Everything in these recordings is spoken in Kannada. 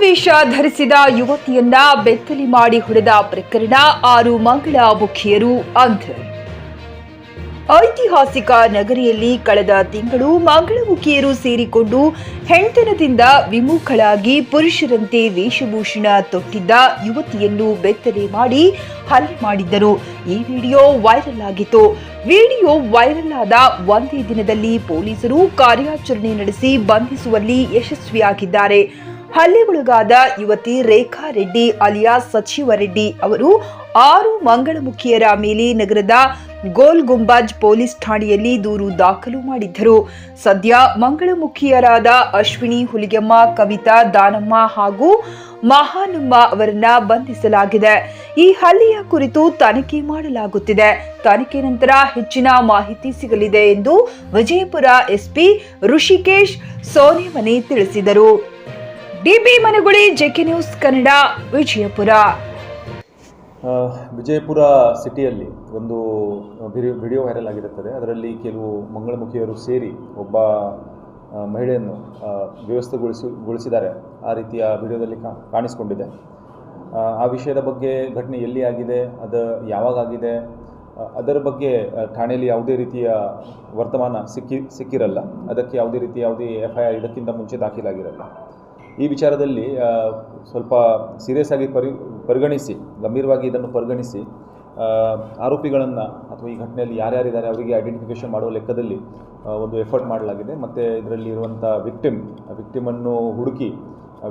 ವೇಷ ಧರಿಸಿದ ಯುವತಿಯನ್ನ ಬೆತ್ತಲಿ ಮಾಡಿ ಹೊಡೆದ ಪ್ರಕರಣ 6 ಮಂಗಳ ಮುಖಿಯರು ಅಂಧರು. ಐತಿಹಾಸಿಕ ನಗರಿಯಲ್ಲಿ ಕಳೆದ ತಿಂಗಳು ಮಂಗಳಮುಖಿಯರು ಸೇರಿಕೊಂಡು ಹೆಣ್ತನದಿಂದ ವಿಮುಖಳಾಗಿ ಪುರುಷರಂತೆ ವೇಷಭೂಷಣ ತೊಟ್ಟಿದ್ದ ಯುವತಿಯನ್ನು ಬೆತ್ತಲೆ ಮಾಡಿ ಹಲ್ಲೆ ಮಾಡಿದ್ದರು. ಈ ವಿಡಿಯೋ ವೈರಲ್ ಆಗಿತ್ತು. ವಿಡಿಯೋ ವೈರಲ್ ಆದ ಒಂದೇ ದಿನದಲ್ಲಿ ಪೊಲೀಸರು ಕಾರ್ಯಾಚರಣೆ ನಡೆಸಿ ಬಂಧಿಸುವಲ್ಲಿ ಯಶಸ್ವಿಯಾಗಿದ್ದಾರೆ. ಹಲ್ಲೆಗೊಳಗಾದ ಯುವತಿ ರೇಖಾ ರೆಡ್ಡಿ ಅಲಿಯಾಸ್ ಸಚಿವ ರೆಡ್ಡಿ ಅವರು 6 ಮಂಗಳಮುಖಿಯರ ಮೇಲೆ ನಗರದ ಗೋಲ್ ಗುಂಬಾಜ್ ಪೊಲೀಸ್ ಠಾಣೆಯಲ್ಲಿ ದೂರು ದಾಖಲು ಮಾಡಿದ್ದರು. ಸದ್ಯ ಮಂಗಳಮುಖಿಯರಾದ ಅಶ್ವಿನಿ, ಹುಲಿಗೆಮ್ಮ, ಕವಿತಾ, ದಾನಮ್ಮ ಹಾಗೂ ಮಹಾನಮ್ಮ ಅವರನ್ನ ಬಂಧಿಸಲಾಗಿದೆ. ಈ ಹಲ್ಲೆಯ ಕುರಿತು ತನಿಖೆ ಮಾಡಲಾಗುತ್ತಿದೆ. ತನಿಖೆ ನಂತರ ಹೆಚ್ಚಿನ ಮಾಹಿತಿ ಸಿಗಲಿದೆ ಎಂದು ವಿಜಯಪುರ ಎಸ್ಪಿ ಋಷಿಕೇಶ್ ಸೋನೆಮನೆ ತಿಳಿಸಿದರು. DB Managuli, JK news Kannada, Vijayapura. Vijayapura ಸಿಟಿಯಲ್ಲಿ ಒಂದು ವಿಡಿಯೋ ವೈರಲ್ ಆಗಿರುತ್ತದೆ. ಅದರಲ್ಲಿ ಕೆಲವು ಮಂಗಳಮುಖಿಯರು ಸೇರಿ ಒಬ್ಬ ಮಹಿಳೆಯನ್ನು ವ್ಯವಸ್ಥೆಗೊಳಿಸಿದ್ದಾರೆ. ಆ ರೀತಿಯ ವಿಡಿಯೋದಲ್ಲಿ ಕಾಣಿಸಿಕೊಂಡಿದೆ. ಆ ವಿಷಯದ ಬಗ್ಗೆ ಘಟನೆ ಎಲ್ಲಿ ಆಗಿದೆ, ಅದು ಯಾವಾಗ ಆಗಿದೆ, ಅದರ ಬಗ್ಗೆ ಠಾಣೆಯಲ್ಲಿ ಯಾವುದೇ ರೀತಿಯ ವರ್ತಮಾನ ಸಿಕ್ಕಿರಲ್ಲ. ಅದಕ್ಕೆ ಯಾವುದೇ FIR ಇದಕ್ಕಿಂತ ಮುಂಚೆ ದಾಖಲಾಗಿರಲ್ಲ. ಈ ವಿಚಾರದಲ್ಲಿ ಸ್ವಲ್ಪ ಸೀರಿಯಸ್ ಆಗಿ ಪರಿಗಣಿಸಿ, ಗಂಭೀರವಾಗಿ ಇದನ್ನು ಪರಿಗಣಿಸಿ ಆರೋಪಿಗಳನ್ನು ಅಥವಾ ಈ ಘಟನೆಯಲ್ಲಿ ಯಾರ್ಯಾರಿದ್ದಾರೆ ಅವರಿಗೆ ಐಡೆಂಟಿಫಿಕೇಷನ್ ಮಾಡುವ ಲೆಕ್ಕದಲ್ಲಿ ಒಂದು ಎಫರ್ಟ್ ಮಾಡಲಾಗಿದೆ. ಮತ್ತು ಇದರಲ್ಲಿ ಇರುವಂಥ ವಿಕ್ಟಿಮನ್ನು ಹುಡುಕಿ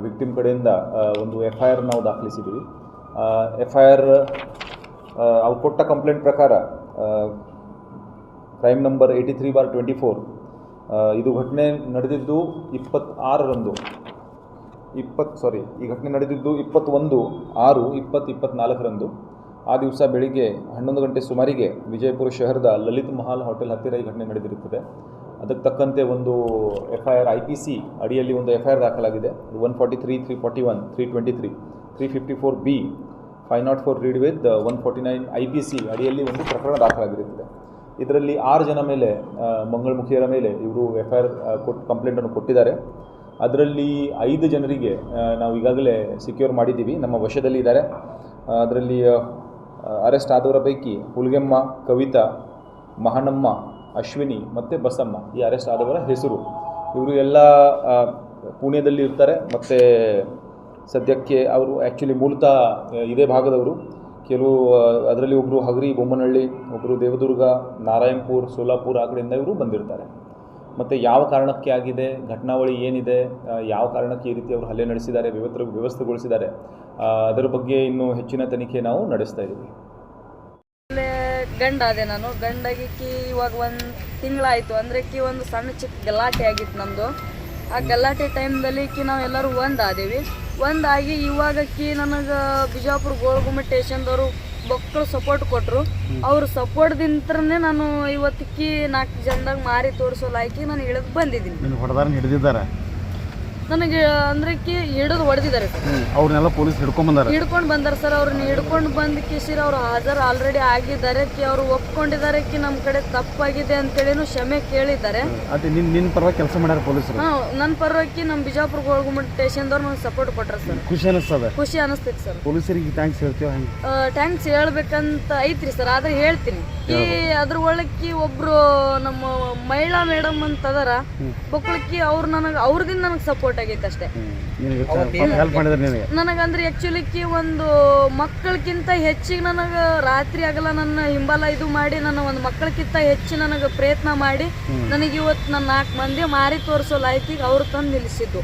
ವಿಕ್ಟಿಮ್ ಕಡೆಯಿಂದ ಒಂದು FIR ನಾವು ದಾಖಲಿಸಿದ್ದೀವಿ. FIR ಅವ್ರು ಕೊಟ್ಟ ಕಂಪ್ಲೇಂಟ್ ಪ್ರಕಾರ ಕ್ರೈಮ್ ನಂಬರ್ 83/24 ಇದು ಘಟನೆ ನಡೆದಿದ್ದು ಈ ಘಟನೆ ನಡೆದಿದ್ದು 21/6/2024 ಆ ದಿವಸ ಬೆಳಿಗ್ಗೆ 11 ಗಂಟೆ ಸುಮಾರಿಗೆ ವಿಜಯಪುರ ಶಹರದ ಲಲಿತ್ ಮಹಲ್ ಹೋಟೆಲ್ ಹತ್ತಿರ ಈ ಘಟನೆ ನಡೆದಿರುತ್ತದೆ. ಅದಕ್ಕೆ ತಕ್ಕಂತೆ ಒಂದು FIR IPC ಅಡಿಯಲ್ಲಿ ಒಂದು FIR ದಾಖಲಾಗಿದೆ. 143, 341, 323, 354B, 504 ರೀಡ್ ವಿತ್ 149 IPC ಅಡಿಯಲ್ಲಿ ಒಂದು ಪ್ರಕರಣ ದಾಖಲಾಗಿರುತ್ತದೆ. ಇದರಲ್ಲಿ 6 ಜನ ಮೇಲೆ, ಮಂಗಳಮುಖಿಯರ ಮೇಲೆ ಇವರು FIR ಕಂಪ್ಲೇಂಟನ್ನು ಕೊಟ್ಟಿದ್ದಾರೆ. ಅದರಲ್ಲಿ 5 ಜನರಿಗೆ ನಾವು ಈಗಾಗಲೇ ಸಿಕ್ಯೂರ್ ಮಾಡಿದ್ದೀವಿ, ನಮ್ಮ ವಶದಲ್ಲಿ ಇದ್ದಾರೆ. ಅದರಲ್ಲಿ ಅರೆಸ್ಟ್ ಆದವರ ಪೈಕಿ ಹುಲಿಗೆಮ್ಮ, ಕವಿತಾ, ಮಹಾನಮ್ಮ, ಅಶ್ವಿನಿ ಮತ್ತು ಬಸಮ್ಮ ಈ ಅರೆಸ್ಟ್ ಆದವರ ಹೆಸರು. ಇವರು ಎಲ್ಲ ಪುಣೆಯಲ್ಲಿ ಇರ್ತಾರೆ. ಮತ್ತು ಸದ್ಯಕ್ಕೆ ಅವರು ಆ್ಯಕ್ಚುಲಿ ಮೂಲತಃ ಇದೇ ಭಾಗದವರು. ಕೆಲವು ಅದರಲ್ಲಿ ಒಬ್ಬರು ಹಗರಿ, ಬೊಮ್ಮನಹಳ್ಳಿ, ಒಬ್ಬರು ದೇವದುರ್ಗ, ನಾರಾಯಣಪುರ, ಸೋಲಾಪುರ ಆ ಕಡೆಯಿಂದ ಇವರು ಬಂದಿರ್ತಾರೆ. ಮತ್ತು ಯಾವ ಕಾರಣಕ್ಕೆ ಆಗಿದೆ, ಘಟನಾವಳಿ ಏನಿದೆ, ಯಾವ ಕಾರಣಕ್ಕೆ ಈ ರೀತಿ ಅವರು ಹಲ್ಲೆ ನಡೆಸಿದ್ದಾರೆ, ವ್ಯವಸ್ಥೆಗೊಳಿಸಿದ್ದಾರೆ, ಅದರ ಬಗ್ಗೆ ಇನ್ನೂ ಹೆಚ್ಚಿನ ತನಿಖೆ ನಾವು ನಡೆಸ್ತಾ ಇದ್ದೀವಿ. ಗಂಡಾದೆ ನಾನು ಗಂಡಾಗಿಕ್ಕಿ ಇವಾಗ 1 ತಿಂಗಳಾಯಿತು. ಅಂದರೆ ಒಂದು ಸಣ್ಣ ಚಿಕ್ಕ ಗಲಾಟೆ ಆಗಿತ್ತು ನಮ್ಮದು. ಆ ಗಲಾಟೆ ಟೈಮ್ದಲ್ಲಿ ನಾವು ಎಲ್ಲರೂ ಒಂದಾಗಿ ಇವಾಗಕ್ಕಿ ನನಗೆ ಬಿಜಾಪುರ ಗೋಳಗುಮ್ಮೆ ಸ್ಟೇಷನ್ದವರು ಮಕ್ಕಳು ಸಪೋರ್ಟ್ ಕೊಟ್ಟರು. ಅವ್ರ ಸಪೋರ್ಟ್ದಿಂತ್ರನೇ ನಾನು ಇವತ್ತಿಕ್ಕಿ 4 ಜನದಾಗ ಮಾರಿ ತೋರಿಸೋ ಲಾಯ್ಕಿ ನಾನು ಇಳಿದು ಬಂದಿದ್ದೀನಿ. ನನಗೆ ಅಂದ್ರೆ ಹಿಡಿದು ಹೊಡೆದಿದ್ದಾರೆ ಸರ್. ಅವ್ರನ್ನೆಲ್ಲ ಪೊಲೀಸ್ ಹಿಡ್ಕೊಂಡು ಬಂದಾರ ಸರ್. ಅವ್ರನ್ನ ಹಿಡ್ಕೊಂಡು ಬಂದು ಕಿಸಿರ್ ಅವ್ರು ಹಾಜರು ಆಲ್ರೆಡಿ ಆಗಿದ್ದಾರೆ. ಅವ್ರು ಒಪ್ಕೊಂಡಿದ್ದಾರೆ ನಮ್ಮ ಕಡೆ ತಪ್ಪಾಗಿದೆ ಅಂತೇಳಿನೂ ಕ್ಷಮೆ ಕೇಳಿದ್ದಾರೆ. ನಿನ್ನ ಪರವಾಗಿ ಕೆಲಸ ಮಾಡ್ಯಾರ ಪೊಲೀಸರು? ನನ್ನ ಪರವಾಗಿ ನಮ್ಮ ಬಿಜಾಪುರ ಗೋಳಗುಮ್ಮೆ ಸ್ಟೇಷನ್ದವ್ರು ನನಗೆ ಸಪೋರ್ಟ್ ಕೊಟ್ರ ಸರ್. ಖುಷಿ ಅನಿಸ್ತೈತಿ ಸರ್. ಪೊಲೀಸರಿಗೆ ಥ್ಯಾಂಕ್ಸ್ ಹೇಳ್ತೀವಿ. ಥ್ಯಾಂಕ್ಸ್ ಹೇಳ್ಬೇಕಂತ ಐತ್ರಿ ಸರ್. ಆದ್ರೆ ಹೇಳ್ತೀನಿ ಅದ್ರ ಒಳಕ್ಕಿ ಒಬ್ರು ನಮ್ಮ ಮಹಿಳಾ ಮೇಡಮ್ ಅಂತ ಅದಾರ ಬೊಕ್ಕಳಕ್ಕಿ ಅವ್ರು ಅವ್ರದಿಂದ ನನಗೆ ಸಪೋರ್ಟ್ ಆಗೈತೆ ಅಷ್ಟೇ. ನನಗಂದ್ರೆ ಆಕ್ಚುಲಿ ಒಂದು ಮಕ್ಕಳಕ್ಕಿಂತ ಹೆಚ್ಚಿಗೆ ನನಗೆ ರಾತ್ರಿ ಆಗಲ್ಲ ನನ್ನ ಹಿಂಬಾಲ ಇದು ಮಾಡಿ ನನ್ನ ಒಂದು ಮಕ್ಕಳಕ್ಕಿಂತ ಹೆಚ್ಚು ನನಗೆ ಪ್ರಯತ್ನ ಮಾಡಿ ನನಗೆ ಇವತ್ತು ನನ್ನ 4 ಮಂದಿ ಮಾರಿ ತೋರಿಸೋ ಲಾಯ್ಕಿಗೆ ಅವ್ರು ತಂದು ನಿಲ್ಲಿಸಿದ್ದು.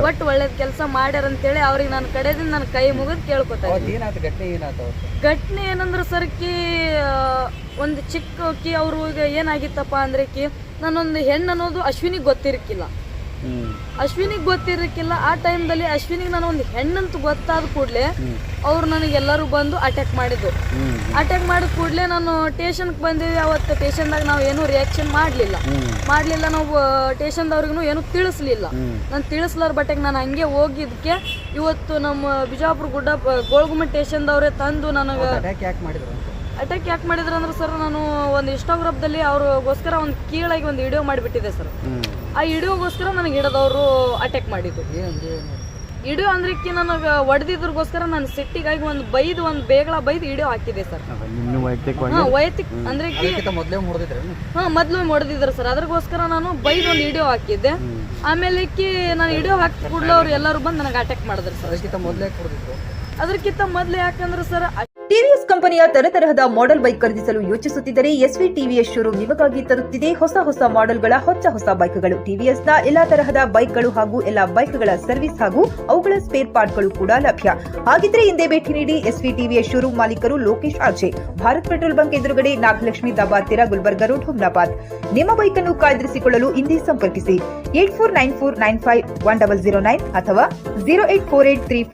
ಒಟ್ಟು ಒಳ್ಳೇದ್ ಕೆಲಸ ಮಾಡ್ಯಾರ ಅಂತೇಳಿ ಅವ್ರಿಗೆ ನನ್ನ ಕಡೆದಿಂದ ನನ್ನ ಕೈ ಮುಗಿದು ಕೇಳ್ಕೊತಾ ಘಟನೆ ಏನಂದ್ರೆ ಸರ್ಕಿ ಒಂದು ಚಿಕ್ಕ ಅವ್ರು ಏನಾಗಿತ್ತಪ್ಪ ಅಂದ್ರೆ ನಾನೊಂದು ಹೆಣ್ಣು ಅನ್ನೋದು ಅಶ್ವಿನಿಗೆ ಗೊತ್ತಿರಕ್ಕಿಲ್ಲ. ಆ ಟೈಮ್ದಲ್ಲಿ ಅಶ್ವಿನಿಗೆ ನಾನು ಒಂದು ಹೆಣ್ಣಂತ ಗೊತ್ತಾದ ಕೂಡಲೇ ಅವ್ರು ನನಗೆಲ್ಲರೂ ಬಂದು ಅಟ್ಯಾಕ್ ಮಾಡಿದ್ರು. ಅಟ್ಯಾಕ್ ಮಾಡಿದ ಕೂಡಲೇ ನಾನು ಸ್ಟೇಷನ್ಗೆ ಬಂದೀವಿ. ಅವತ್ತು ಸ್ಟೇಷನ್ದಾಗ ನಾವು ಏನೂ ರಿಯಾಕ್ಷನ್ ಮಾಡಲಿಲ್ಲ. ನಾವು ಸ್ಟೇಷನ್ದವ್ರಿಗೂ ಏನೂ ತಿಳಿಸ್ಲಿಲ್ಲ. ನಾನು ತಿಳಿಸ್ಲಾರ ಬಟ್ಟೆಗೆ ನಾನು ಹಂಗೆ ಹೋಗಿದ್ದಕ್ಕೆ ಇವತ್ತು ನಮ್ಮ ಬಿಜಾಪುರ ಗೋಳಗುಮ್ಮೆ ಸ್ಟೇಷನ್ದವ್ರೆ ತಂದು ನನಗೆ ಅಟ್ಯಾಕ್ ಯಾಕೆ ಮಾಡಿದ್ರು ಅಂದ್ರೆ ಸರ್, ನಾನು ಒಂದು ಇನ್ಸ್ಟಾಗ್ರಾಮ್ದಲ್ಲಿ ಅವ್ರಿಗೋಸ್ಕರ ಒಂದು ಕೀಳಾಗಿ ಒಂದು ವಿಡಿಯೋ ಮಾಡಿಬಿಟ್ಟಿದೆ ಸರ್. ಆ ವಿಡಿಯೋಗೋಸ್ಕರ ನನಗೆ ಹಿಡಿದವರು ಅಟ್ಯಾಕ್ ಮಾಡಿದ್ದು. ವಿಡಿಯೋ ಅಂದ್ರಕ್ಕೆ ನನಗೆ ಹೊಡೆದಿದ್ರಗೋಸ್ಕರ ನಾನು ಸಿಟ್ಟಿಗಾಗಿ ಒಂದು ಬೇಗಳ ಬೈದು ವಿಡಿಯೋ ಹಾಕಿದೆ ಸರ್. ನಿಮ್ಮ ವೈಯಕ್ತಿಕವಾಗಿ ಹಾ ವೈಯಕ್ತಿಕ ಅಂದ್ರೆ ಮೊದಲು ಹೊಡೆದಿದ್ರು ಸರ್. ಅದ್ರಗೋಸ್ಕರ ನಾನು ಬೈದು ಒಂದು ವಿಡಿಯೋ ಹಾಕಿದ್ದೆ. ಆಮೇಲೆ ನಾನು ವಿಡಿಯೋ ಹಾಕಿ ಕೂಡಲೇ ಅವ್ರು ಎಲ್ಲರೂ ಬಂದು ನನಗೆ ಅಟ್ಯಾಕ್ ಮಾಡಿದ್ರು ಸರ್. ಅದಕ್ಕಿಂತ ಮೊದಲೇ ಯಾಕಂದ್ರೆ ಸರ್ ಟಿವಿಎಸ್ ಕಂಪನಿಯ ತರತರಹದ ಮಾಡೆಲ್ ಬೈಕ್ ಖರೀದಿಸಲು ಯೋಚಿಸುತ್ತಿದ್ದರೆ ಎಸ್ವಿ ಟಿವಿಎಸ್ ಶೋರೂಮ್ ನಿಮಗಾಗಿ ತರುತ್ತಿದೆ ಹೊಸ ಮಾಡೆಲ್ಗಳ ಹೊಸ ಬೈಕ್ಗಳು. ಟಿವಿಎಸ್ನ ಎಲ್ಲಾ ತರಹದ ಬೈಕ್ಗಳು ಹಾಗೂ ಎಲ್ಲಾ ಬೈಕ್ಗಳ ಸರ್ವಿಸ್ ಹಾಗೂ ಅವುಗಳ ಸ್ಪೇರ್ ಪಾರ್ಟ್ಗಳು ಕೂಡ ಲಭ್ಯ. ಹಾಗಿದ್ರೆ ಹಿಂದೆ ಭೇಟಿ ನೀಡಿ ಎಸ್ವಿ ಟಿವಿಎಸ್ ಶೋರೂಮ್ ಮಾಲೀಕರು Lokesh RJ, Bharat petrol bunk ಎದುರುಗಡೆ, ನಾಗಲಕ್ಷ್ಮಿ ದಾಬಾ ಹತ್ತಿರ, ಗುಲ್ಬರ್ಗ ರೋಡ್, ಹುಮ್ನಾಬಾದ್. ನಿಮ್ಮ ಬೈಕ್ ಅನ್ನು ಕಾಯ್ದಿರಿಸಿಕೊಳ್ಳಲು ಹಿಂದೆ ಸಂಪರ್ಕಿಸಿ 8494951009 ಅಥವಾ 08483